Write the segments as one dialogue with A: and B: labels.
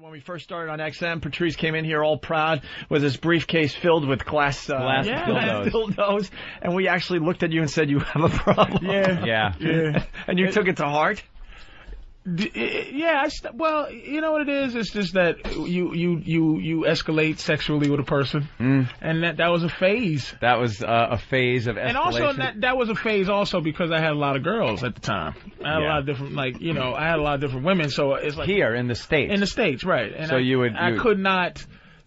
A: When we first started on XM, Patrice came in here all proud with his briefcase filled with glass dildos. And we actually looked at you and said, you have a problem.
B: Yeah.
A: And you took it to heart?
C: Well, you know what it is? It's just that you escalate sexually with a person. And that was a phase.
B: That was a phase of escalation.
C: And also, that was a phase also because I had a lot of girls at the time. I had a lot of different, I had a lot of different women, so it's like...
B: Here, in the States.
C: In the States, right. And
B: so
C: I could not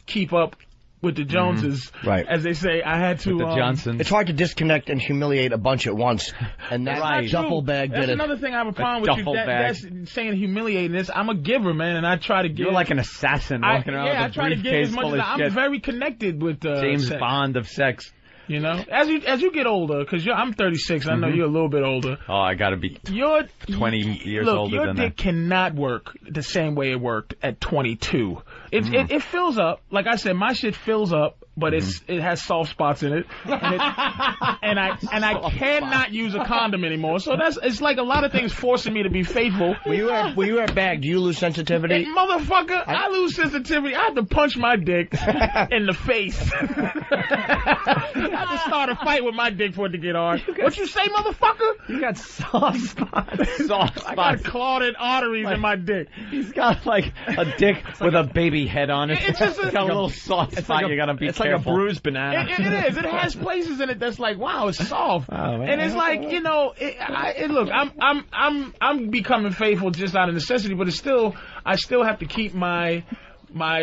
C: keep up with the Joneses, as they say. I had to.
B: With the Johnsons.
A: It's hard to disconnect and humiliate a bunch at once, and that duffel bag did it.
C: That's another thing I have a problem with you. That's saying humiliating. This, I'm a giver, man, and I try to give.
B: You're like an assassin walking around with a briefcase full of shit.
C: I'm very connected with
B: James
C: sex.
B: Bond of sex.
C: You know, as you get older, because I'm 36, I know you're a little bit older.
B: Oh, I got to be 20 years older than that.
C: Your dick cannot work the same way it worked at 22. It fills up. Like I said, my shit fills up, but it has soft spots in it, and I cannot use a condom anymore. So it's like a lot of things forcing me to be faithful.
A: When you wear a bag, do you lose sensitivity?
C: Motherfucker, I lose sensitivity. I have to punch my dick in the face. I have to start a fight with my dick for it to get hard. What you say, motherfucker?
A: You got soft spots.
B: I
C: got clotted arteries in my dick.
B: He's got like a dick with a baby head on it.
C: It's just
B: got a little soft spot. You gotta be careful.
A: Like a bruised banana.
C: It is. It has places in it that's like, wow, it's soft. Oh, and it's like, look, I'm becoming faithful just out of necessity, but I still have to keep my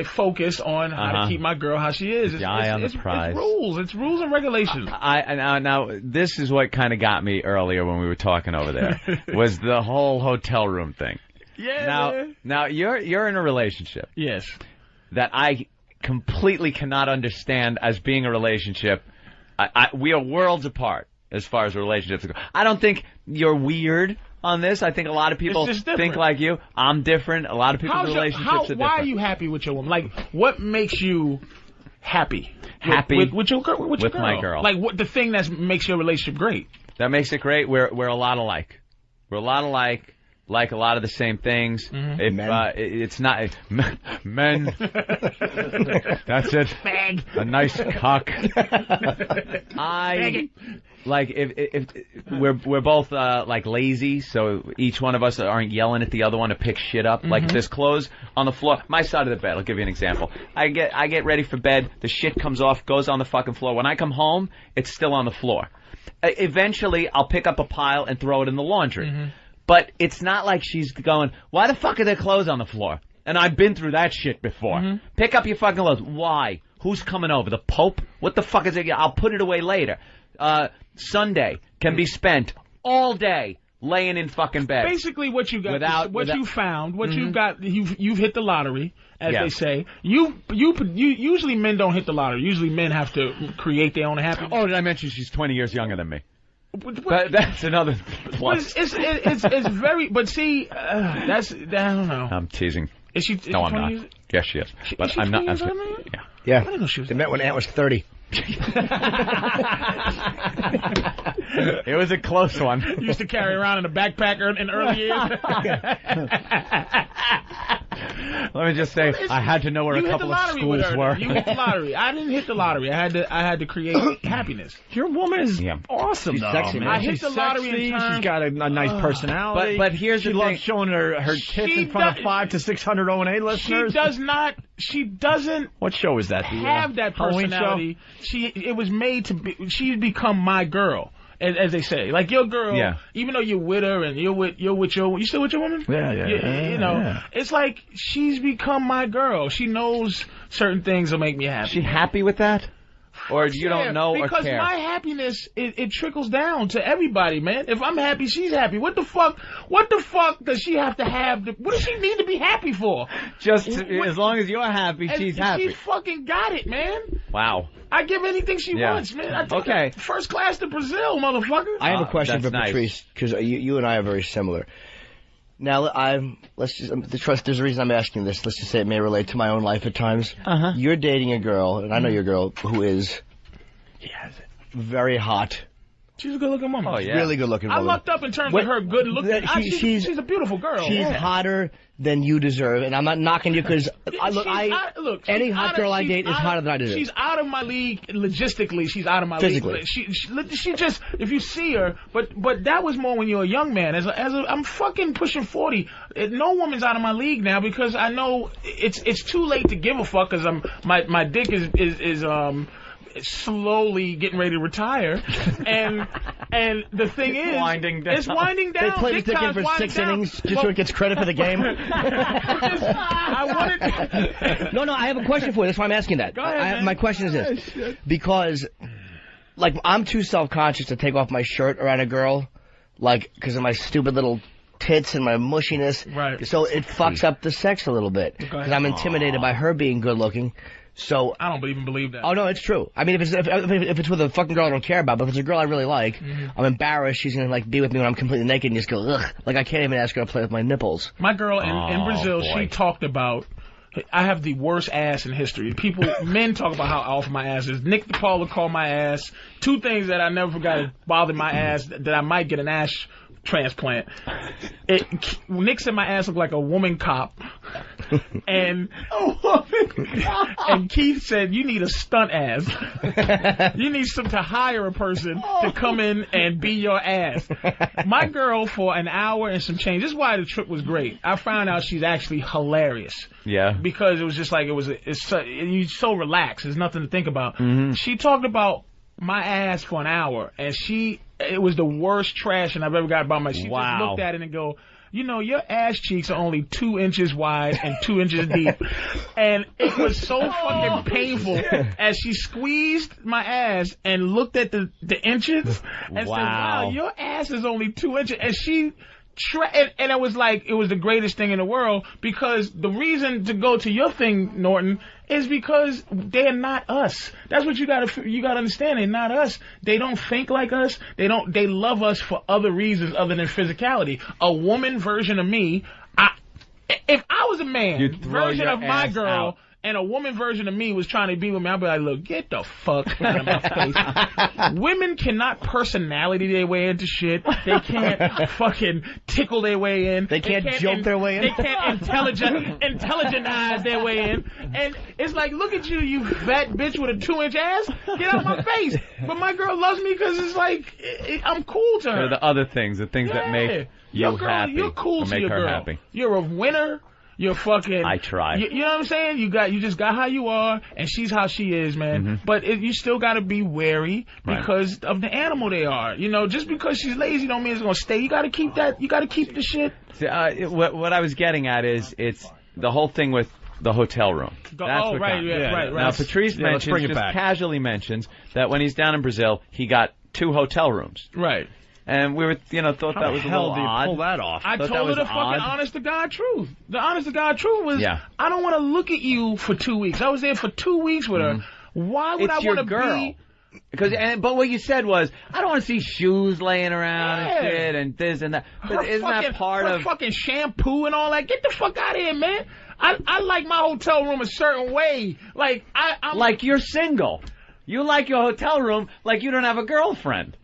C: focus on how to keep my girl how she is. It's rules. It's rules and regulations.
B: Now, this is what kind of got me earlier when we were talking over there, was the whole hotel room thing.
C: Yeah.
B: Now you're in a relationship.
C: Yes.
B: That I completely cannot understand as being a relationship. We are worlds apart as far as relationships go. I don't think you're weird on this. I think a lot of people think like you. I'm different. A lot of people's relationships are different.
C: Why are you happy with your woman? Like, what makes you happy? With your girl? With
B: my girl.
C: Like, what the thing that makes your relationship great?
B: That makes it great. We're a lot alike. We're a lot alike. Like a lot of the same things. It's not men. That's it.
C: Fag.
B: A nice cock. Like if we're both like lazy, so each one of us aren't yelling at the other one to pick shit up. Like if there's clothes on the floor, my side of the bed. I'll give you an example. I get ready for bed. The shit comes off, goes on the fucking floor. When I come home, it's still on the floor. Eventually, I'll pick up a pile and throw it in the laundry. But it's not like she's going, why the fuck are there clothes on the floor? And I've been through that shit before. Pick up your fucking clothes. Why? Who's coming over? The Pope? What the fuck is it? I'll put it away later. Sunday can be spent all day laying in fucking bed.
C: Basically what you got, you found, what you've got, you've hit the lottery, as they say. You usually men don't hit the lottery. Usually men have to create their own happiness.
B: Oh, did I mention she's 20 years younger than me? But that's another plus.
C: It's very. But see, I don't know.
B: I'm teasing.
C: Is she?
B: No, I'm not. Yes, she is. But I'm not.
A: Yeah.
C: I didn't know she was.
A: They met when Aunt was 30.
B: It was a close one.
C: You used to carry around in a backpack in early years.
B: Let me just say, I had to know where a couple of schools were.
C: You hit the lottery. I didn't hit the lottery. I had to create happiness.
A: Your woman is awesome, though.
C: Sexy, man. I hit the lottery in terms.
A: She's got a nice personality.
B: But here's the thing.
A: She loves showing her tits in front of 500 to 600 O&A listeners.
C: She doesn't.
A: What show is that?
C: Have that personality. It was made to be. She's become my girl. As they say, like your girl, even though you're with her and you still with your woman?
A: Yeah.
C: It's like she's become my girl. She knows certain things will make me happy.
B: She happy with that? Or you don't know or care?
C: Because my happiness, it trickles down to everybody, man. If I'm happy, she's happy. What the fuck does she have to have? What does she need to be happy for?
B: Just as long as you're happy, she's happy.
C: She fucking got it, man.
B: Wow.
C: I give anything she wants, man. I take her first class to Brazil, motherfucker.
A: I have a question for Patrice, because you and I are very similar. Now, there's a reason I'm asking this. Let's just say it may relate to my own life at times. You're dating a girl, and I know your girl, who is very hot,
C: She's a good-looking woman.
B: Oh, yeah.
A: Really good-looking woman.
C: I lucked up in terms of her good looking. She's a beautiful girl.
A: She's hotter than you deserve, and I'm not knocking you because any hot girl I date is hotter than I deserve.
C: She's out of my league logistically. She's out of my league. She just, if you see her, but that was more when you're a young man. I'm fucking pushing 40. No woman's out of my league now because I know it's too late to give a fuck because my dick is slowly getting ready to retire, and the thing is, it's winding down.
A: They play the dick in for 6 innings just so it gets credit for the game. No, I have a question for you. That's why I'm asking that.
C: Go ahead,
A: my question is this: because, like, I'm too self-conscious to take off my shirt around a girl, like, because of my stupid little tits and my mushiness.
C: Right.
A: So it fucks up the sex a little bit because I'm intimidated by her being good-looking. So
C: I don't even believe that.
A: Oh no, it's true. I mean, if it's with a fucking girl I don't care about, but if it's a girl I really like, I'm embarrassed she's gonna like be with me when I'm completely naked and just go ugh. Like I can't even ask her to play with my nipples.
C: My girl in Brazil, she talked about. I have the worst ass in history. Men talk about how awful my ass is. Nick DePaula called my ass. 2 things that I never forgot to bother my ass that I might get an ass transplant. Nick said my ass looked like a woman cop. And Keith said you need a stunt ass. You need to hire a person to come in and be your ass. My girl for an hour and some change. This is why the trip was great. I found out she's actually hilarious.
B: Yeah. Because
C: it was just like you're so relaxed. There's nothing to think about. She talked about my ass for an hour, and it was the worst trashing I've ever got about my. She just looked at it and go, you know, your ass cheeks are only 2 inches wide and 2 inches deep. And it was so fucking painful as she squeezed my ass and looked at the inches and said, wow, your ass is only 2 inches. And she and it was like, it was the greatest thing in the world because the reason to go to your thing, Norton, is because they're not us. That's what you gotta understand. They're not us. They don't think like us. They love us for other reasons other than physicality. A woman version of me, if I was a man version of my girl, and a woman version of me was trying to be with me, I'd be like, look, get the fuck out of my face. Women cannot personality their way into shit. They can't fucking tickle their way in.
A: They can't joke their way in.
C: They can't intelligentize their way in. And it's like, look at you, you fat bitch with a 2-inch ass. Get out of my face. But my girl loves me because it's like, I'm cool to her.
B: They're the other things, the things that make you happy.
C: You're cool to your girl.
B: Happy.
C: You're a winner. You're fucking.
B: I try.
C: You know what I'm saying? You just got how you are, and she's how she is, man. But you still got to be wary because of the animal they are. You know, just because she's lazy don't mean it's gonna stay. You got to keep that. You got to keep the shit.
B: See, what I was getting at is it's the whole thing with the hotel room.
C: Right.
B: Now Patrice casually mentions that when he's down in Brazil, he got 2 hotel rooms.
C: Right.
B: And we were, thought that was a little odd. How the hell do you
A: pull that off?
C: I told her the fucking honest-to-God truth. The honest-to-God truth was, I don't want to look at you for 2 weeks. I was there for 2 weeks with her. Why would I want to be...
B: But what you said was, I don't want to see shoes laying around and shit and this and that. But isn't that part of...
C: fucking shampoo and all that? Get the fuck out of here, man. I like my hotel room a certain way. Like, I'm...
B: Like you're single. You like your hotel room like you don't have a girlfriend.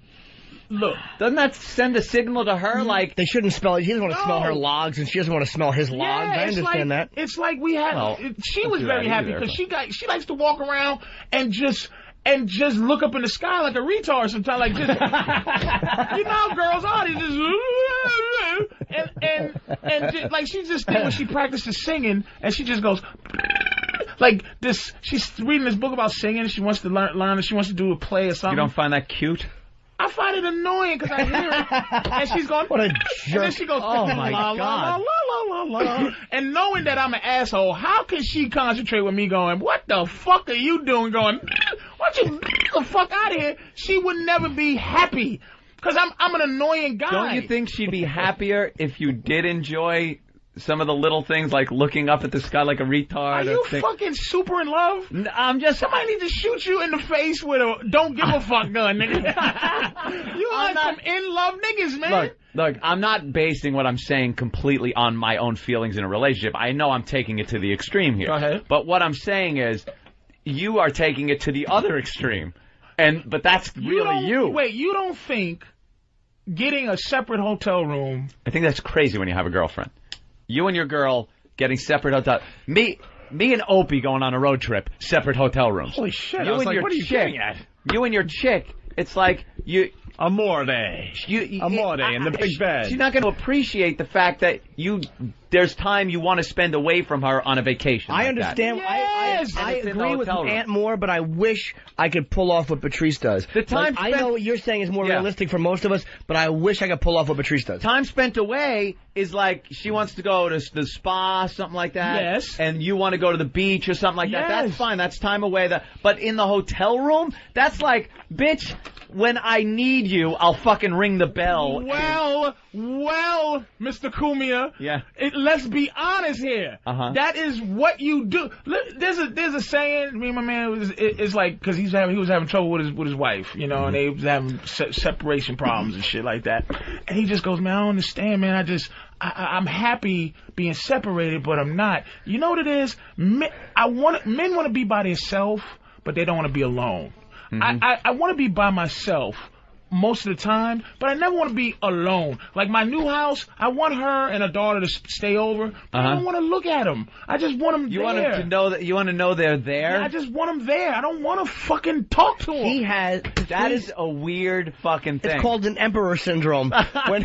C: Look,
B: doesn't that send a signal to her? Like
A: they shouldn't smell. He doesn't want to smell her logs, and she doesn't want to smell his logs. I understand that.
C: It's like we had. She was very happy because she likes to walk around and just look up in the sky like a retard sometimes. Like just, you know how girls are. They just and just, like she just think when she practices singing and she just goes. Like this, she's reading this book about singing. She wants to learn. She wants to do a play or something.
B: You don't find that cute?
C: I find it annoying because I hear it, and she's going,
A: what a jerk.
C: And then she goes,
A: oh my God.
C: La, la, la. And knowing that I'm an asshole, how can she concentrate with me going, what the fuck are you doing? Going, why don't you get the fuck out of here? She would never be happy because I'm an annoying guy.
B: Don't you think she'd be happier if you did enjoy some of the little things like looking up at the sky like a retard?
C: Are you fucking super in love?
B: I'm just...
C: Somebody needs to shoot you in the face with a don't give a fuck gun, nigga. You like some in love niggas, man.
B: Look, I'm not basing what I'm saying completely on my own feelings in a relationship. I know I'm taking it to the extreme here.
C: Go ahead.
B: But what I'm saying is you are taking it to the other extreme. But that's really you.
C: Wait, you don't think getting a separate hotel room?
B: I think that's crazy when you have a girlfriend. You and your girl getting separate hotel. Me and Opie going on a road trip, separate hotel rooms.
C: Holy shit!
B: You
C: I was
B: and
C: like,
B: your
C: what are you
B: chick,
C: getting at?
B: You and your chick. It's like you.
C: Amore.
B: Amore
C: in the big bed.
B: She's not going to appreciate the fact that there's time you want to spend away from her on a vacation.
A: I understand.
C: Yes!
A: I agree with Aunt Moore, but I wish I could pull off what Patrice does.
B: The time
A: I know what you're saying is more realistic for most of us, but I wish I could pull off what Patrice does.
B: Time spent away is like she wants to go to the spa, something like that.
C: Yes.
B: And you want to go to the beach or something like that.
C: Yes.
B: That's fine. That's time away. But in the hotel room, that's like, bitch, when I need you, I'll fucking ring the bell.
C: Well, Mr. Cumia.
B: Yeah.
C: Let's be honest here. That is what you do. There's a saying. Me and my man it's like because he was having trouble with his wife, you know, and they was having separation problems and shit like that. And he just goes, man, I don't understand, man. I'm happy being separated, but I'm not. You know what it is? Men want to be by themselves, but they don't want to be alone. I want to be by myself most of the time, but I never want to be alone. Like my new house, I want her and her daughter to stay over, but I don't want to look at them. I just want them there.
B: You want them to know that you want to know they're there?
C: Yeah, I just want them there. I don't want to fucking talk to them.
B: That is a weird fucking thing.
A: It's called an emperor syndrome. when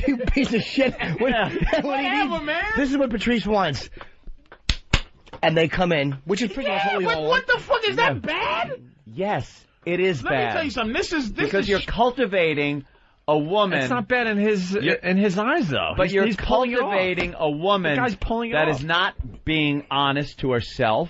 A: you piece of shit.
C: Whatever, man.
A: This is what Patrice wants. And they come in, which is pretty much what we all want.
C: What the fuck is that bad?
B: Yes. It is bad.
C: Let me tell you something. This
B: because
C: is
B: you're cultivating a woman.
C: It's not bad in his eyes though.
B: But you're cultivating a woman
C: the guy's pulling it
B: that
C: off.
B: is not being honest to herself.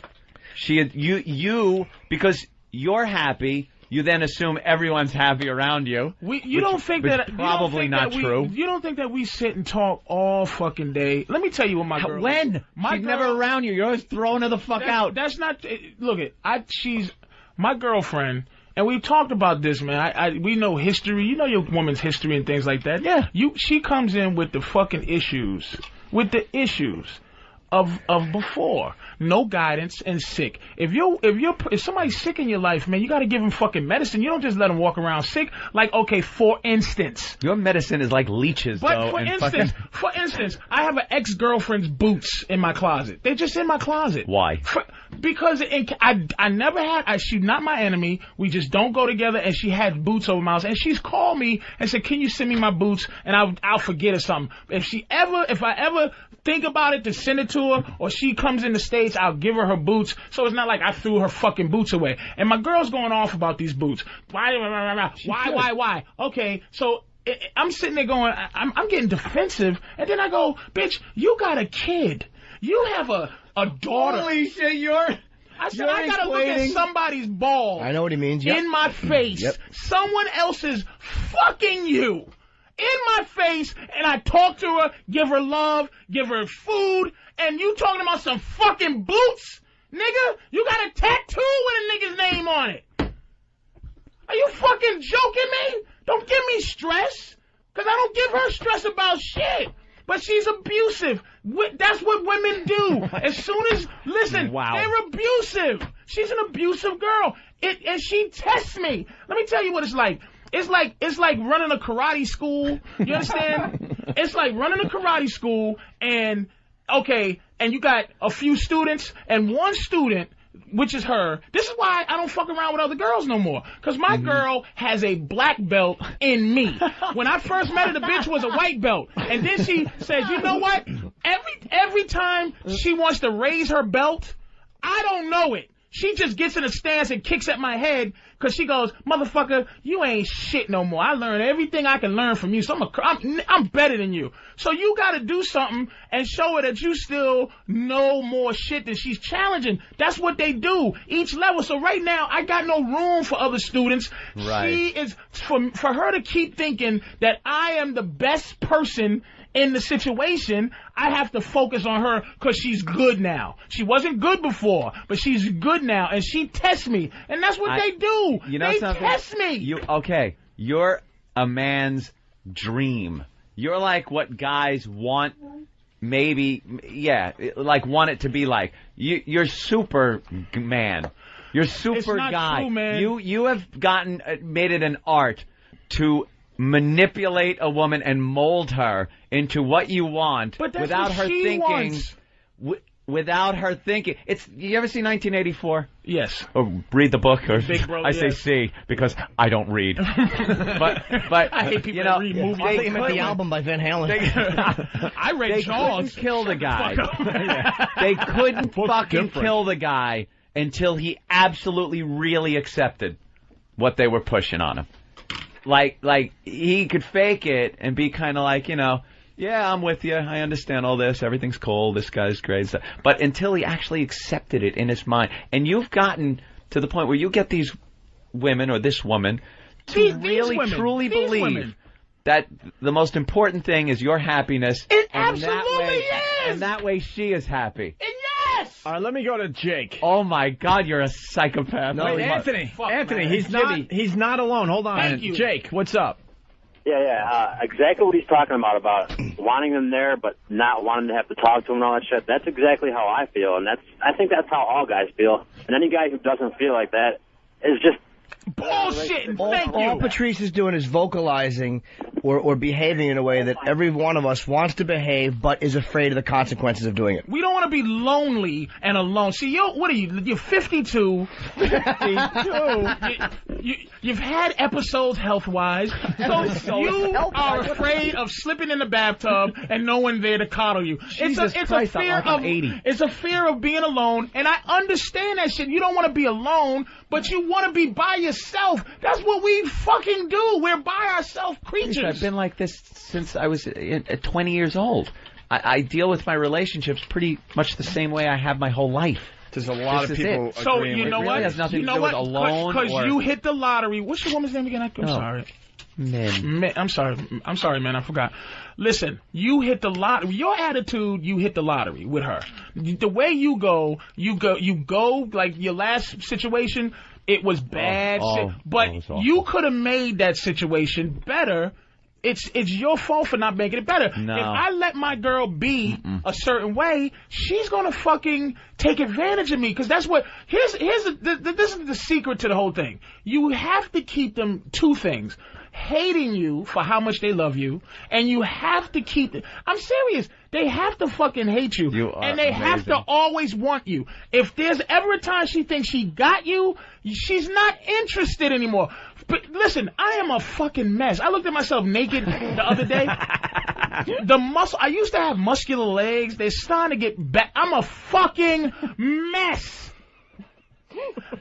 B: Because you're happy. You then assume everyone's happy around you.
C: You don't think that
B: probably not true.
C: You don't think that we sit and talk all fucking day? Let me tell you what my girl.
B: When she's never around you, you're always throwing her the fuck out.
C: That's not. Look, she's my girlfriend. And we've talked about this, man. We know history. You know your woman's history and things like that.
B: Yeah.
C: She comes in with the fucking issues. With the issues of before. No guidance and sick. If somebody's sick in your life, man, you gotta give them fucking medicine. You don't just let them walk around sick. Like, okay, for instance.
B: Your medicine is like leeches,
C: but for instance, I have an ex-girlfriend's boots in my closet. They're just in my closet.
B: Why?
C: Because I never had. She's not my enemy. We just don't go together. And she had boots over my house. And she's called me and said, "Can you send me my boots?" And I'll forget or something. If I ever think about it to send it to her, or she comes in the States, I'll give her boots. So it's not like I threw her fucking boots away. And my girl's going off about these boots. Why? Okay, so I'm sitting there going, I'm getting defensive. And then I go, bitch, you got a kid. You have a daughter.
B: Holy shit,
C: I said, I gotta look at somebody's balls.
A: I know what he means. Yep.
C: In my face.
A: Yep.
C: Someone else is fucking you. In my face, and I talk to her, give her love, give her food, and you talking about some fucking boots? Nigga, you got a tattoo with a nigga's name on it. Are you fucking joking me? Don't give me stress, because I don't give her stress about shit. But she's abusive. That's what women do. As soon as, listen, they're abusive. She's an abusive girl. And she tests me. Let me tell you what it's like. It's like running a karate school. You understand? It's like running a karate school and you got a few students and one student, which is her. This is why I don't fuck around with other girls no more. Cause my girl has a black belt in me. When I first met her, the bitch was a white belt. And then she says, you know what? Every time she wants to raise her belt, I don't know it. She just gets in a stance and kicks at my head because she goes, motherfucker, you ain't shit no more. I learned everything I can learn from you, so I'm better than you. So you got to do something and show her that you still know more shit than she's challenging. That's what they do, each level. So right now, I got no room for other students.
B: Right.
C: She is, for her to keep thinking that I am the best person in the situation, I have to focus on her because she's good now. She wasn't good before, but she's good now, and she tests me, and that's what they do.
B: You know
C: they
B: something?
C: Test me.
B: You're a man's dream. You're like what guys want, maybe, want it to be like. You're Superman. You're super
C: not
B: guy.
C: True, man.
B: You have made it an art to manipulate a woman and mold her into what you want without her thinking. Without her thinking. You ever see 1984?
C: Yes.
B: Or read the book, or
C: Big Bro,
B: I say see because I don't read. but
C: I hate people that read movies.
A: I thought you meant the album by Van Halen.
C: I read Jaws.
B: They couldn't kill the guy. They couldn't fucking kill the guy until he absolutely really accepted what they were pushing on him. Like he could fake it and be kind of like, yeah, I'm with you. I understand all this. Everything's cool. This guy's great. But until he actually accepted it in his mind. And you've gotten to the point where you get these women or this woman to truly believe that the most important thing is your happiness.
C: It absolutely is.
B: And that way she is happy.
C: And yes!
D: All right, let me go to Jake.
B: Oh, my God, you're a psychopath.
D: No, Anthony. Anthony, he's not alone. Hold on.
C: Thank you.
D: Jake, what's up?
E: Yeah. Exactly what he's talking about wanting them there but not wanting to have to talk to him and all that shit. That's exactly how I feel, and I think that's how all guys feel. And any guy who doesn't feel like that is just
C: bullshit.
A: All Patrice is doing is vocalizing or behaving in a way that every one of us wants to behave but is afraid of the consequences of doing it.
C: We don't want to be lonely and alone. See, what are you? You're 52. 52. You've had episodes health-wise, so you are afraid of slipping in the bathtub and no one there to coddle you. It's a fear of 80. It's a fear of being alone, and I understand that shit. You don't want to be alone, but you want to be by yourself. That's what we fucking do. We're by ourselves creatures.
B: I've been like this since I was 20 years old. I deal with my relationships pretty much the same way I have my whole life.
D: There's a lot of people.
C: So you know what?
B: It really has nothing to do with alone.
C: Because you hit the lottery. What's your woman's name again? I'm sorry. I'm sorry, man. I forgot. Listen, you hit the lottery. Your attitude, you hit the lottery with her. The way you go like your last situation. It was bad shit, but you could have made that situation better. It's your fault for not making it better.
B: No.
C: If I let my girl be a certain way, she's gonna fucking take advantage of me. Because that's what this is the secret to the whole thing. You have to keep them two things: hating you for how much they love you, and you have to keep. I'm serious. They have to fucking hate you, and they have to always want you. If there's ever a time she thinks she got you, she's not interested anymore. But listen, I am a fucking mess. I looked at myself naked the other day. I used to have muscular legs. They're starting to get back. I'm a fucking mess.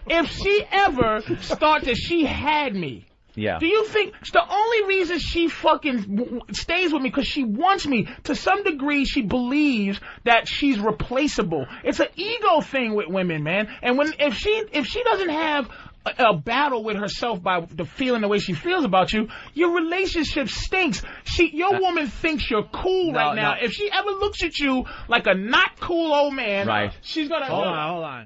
C: If she ever started, she had me.
B: Yeah.
C: Do you think the only reason she fucking stays with me because she wants me? To some degree, she believes that she's replaceable. It's an ego thing with women, man. And if she doesn't have a battle with herself by feeling the way she feels about you, your relationship stinks. Your woman thinks you're cool right now. If she ever looks at you like a not cool old man, she's gonna
D: hold on.